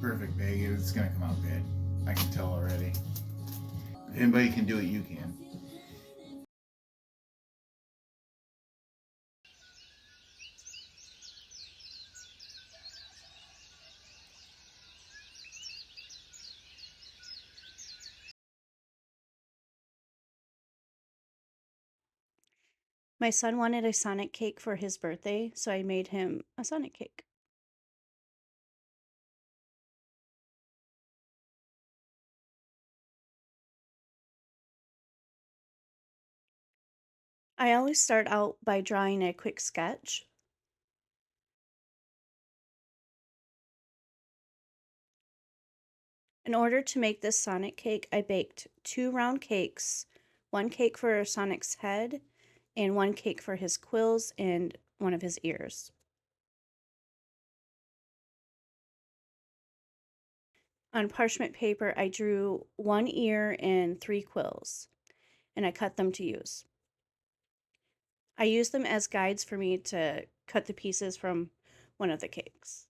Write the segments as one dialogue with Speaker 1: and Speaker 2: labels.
Speaker 1: perfect bag. It's gonna come out good. I can tell already. If anybody can do it, you can.
Speaker 2: My son wanted a Sonic cake for his birthday, so I made him a Sonic cake. I always start out by drawing a quick sketch. In order to make this Sonic cake, I baked 2 round cakes, 1 cake for Sonic's head, and 1 cake for his quills and one of his ears. On parchment paper, I drew 1 ear and 3 quills, and I cut them to use. I used them as guides for me to cut the pieces from one of the cakes.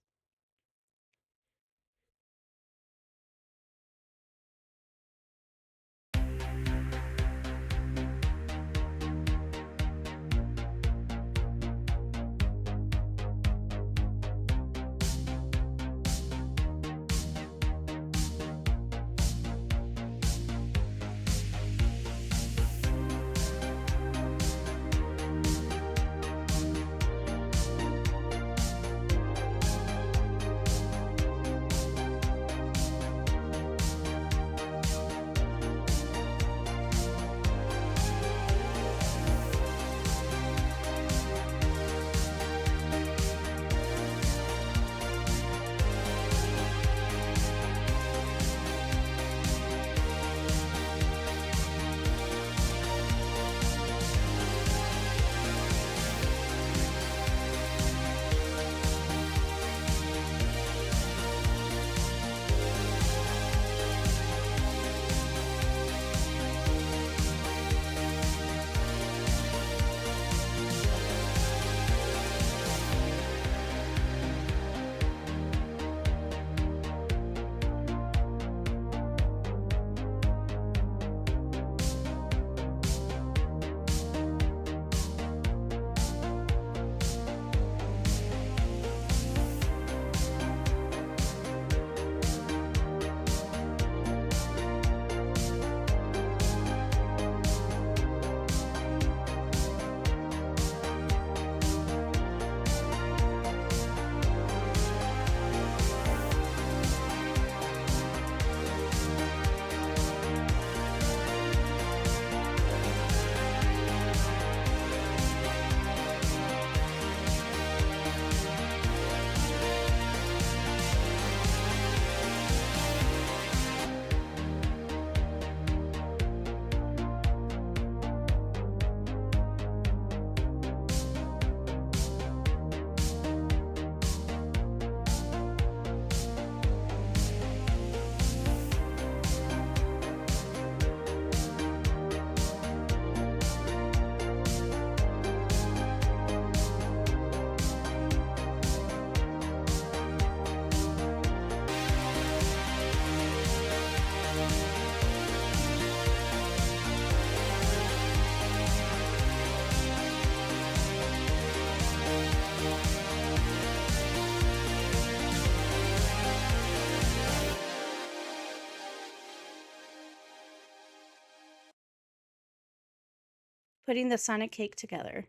Speaker 2: Putting the Sonic cake together.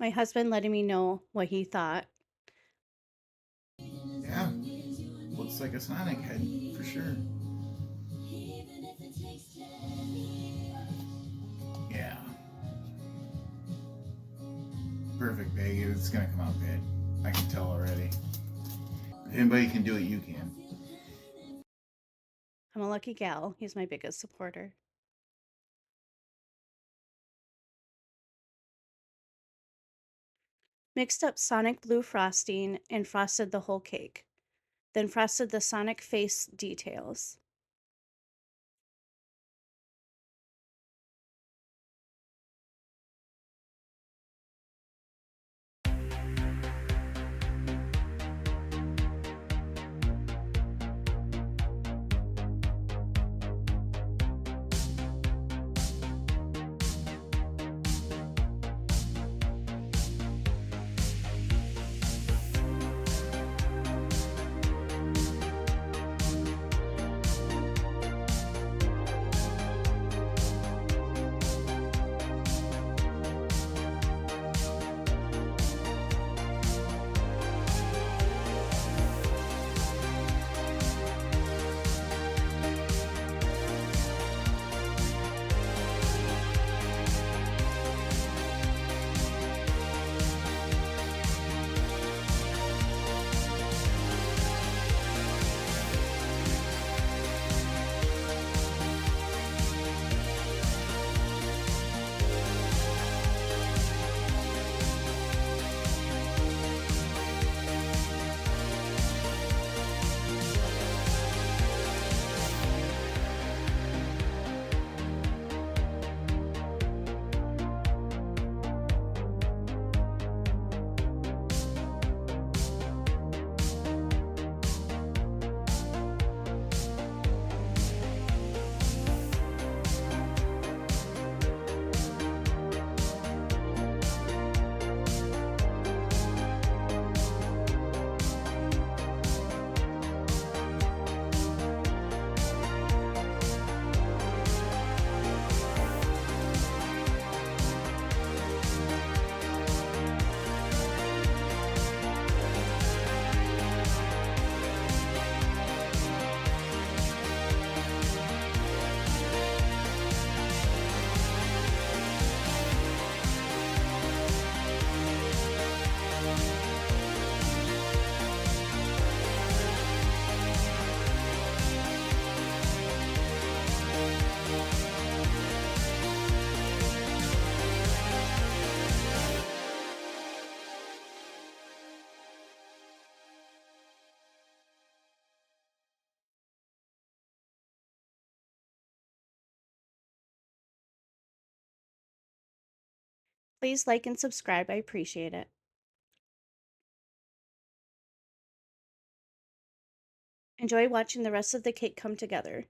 Speaker 2: My husband letting me know what he thought.
Speaker 1: Yeah, looks like a Sonic head for sure. Yeah. perfect, babe. It's gonna come out good. I can tell already. If anybody can do it, you can.
Speaker 2: I'm a lucky gal. He's my biggest supporter. Mixed up Sonic Blue frosting and frosted the whole cake. Then frosted the Sonic face details. Please like and subscribe. I appreciate it. Enjoy watching the rest of the cake come together.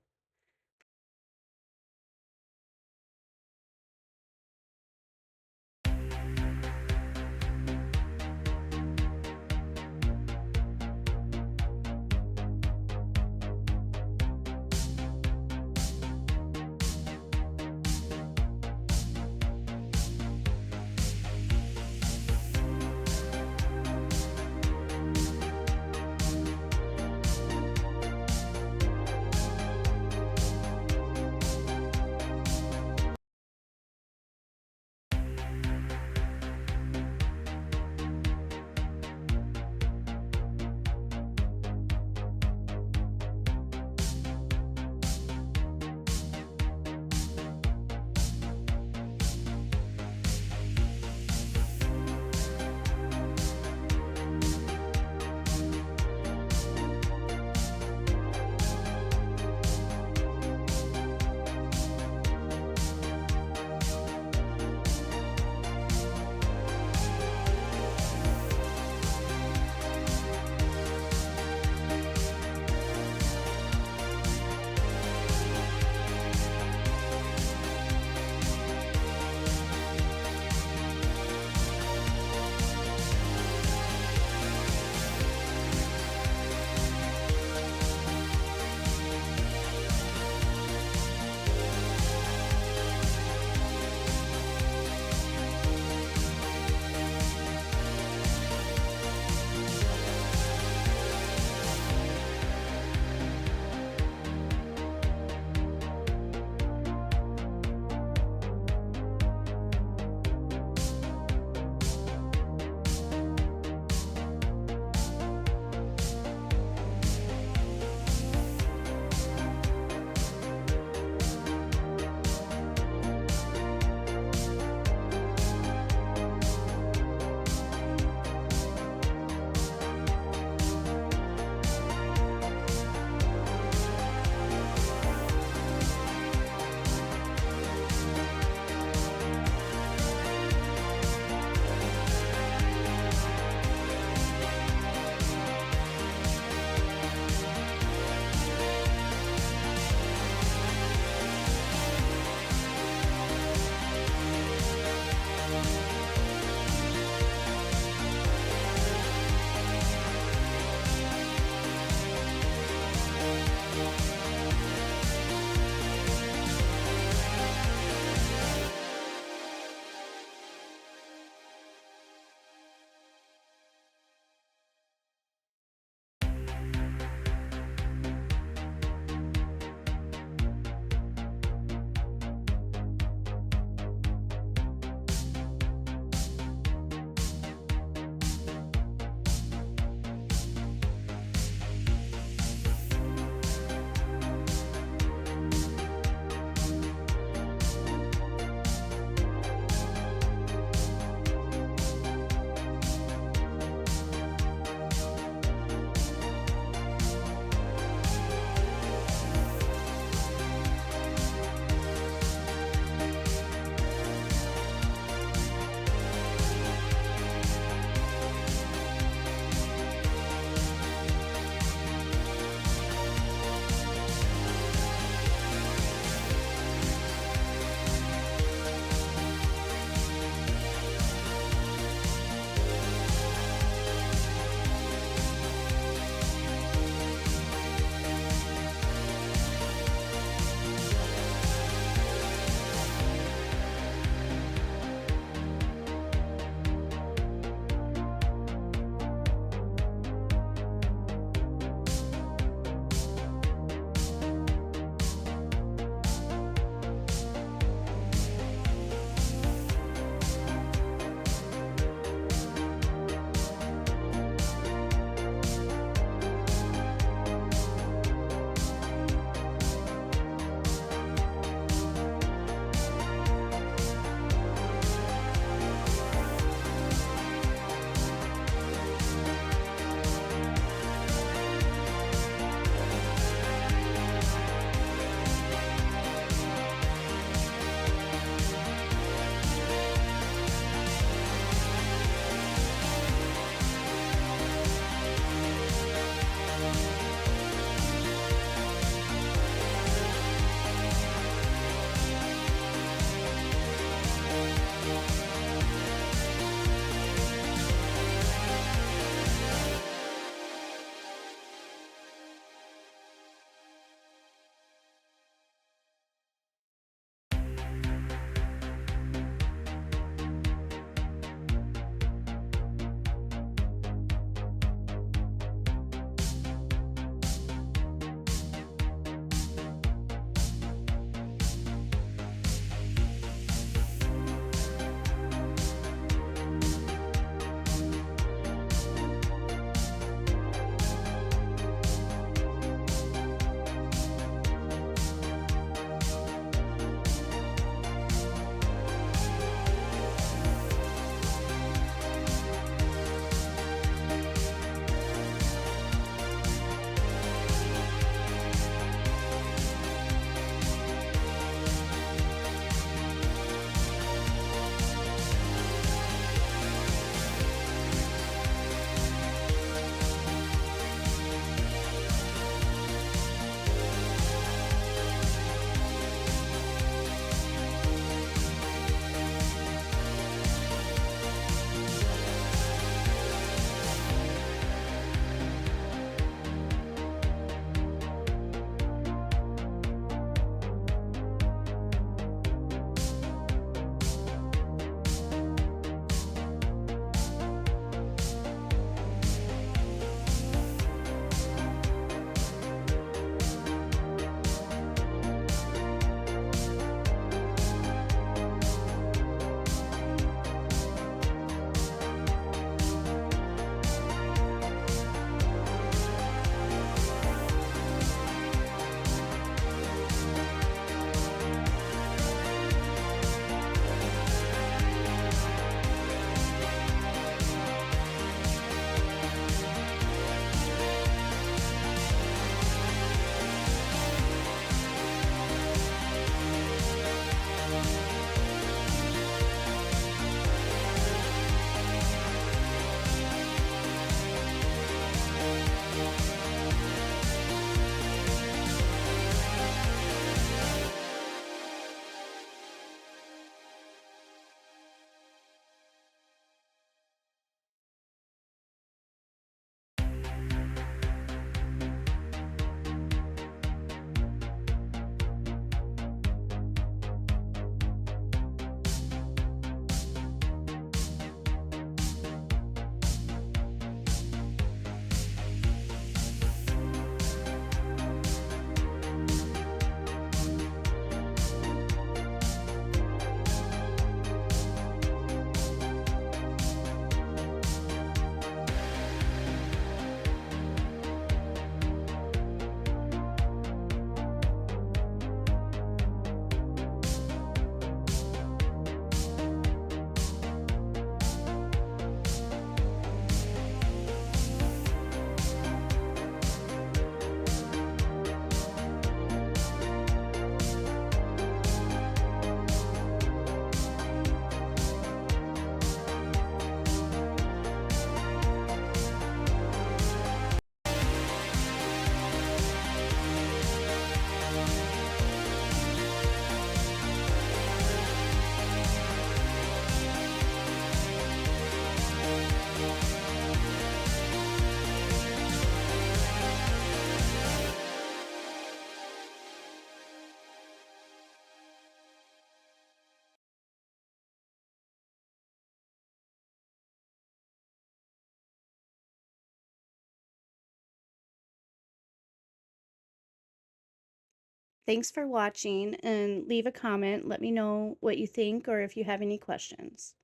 Speaker 2: Thanks for watching and leave a comment. Let me know what you think or if you have any questions.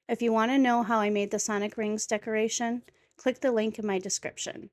Speaker 2: If you want to know how I made the Sonic Rings decoration, click the link in my description.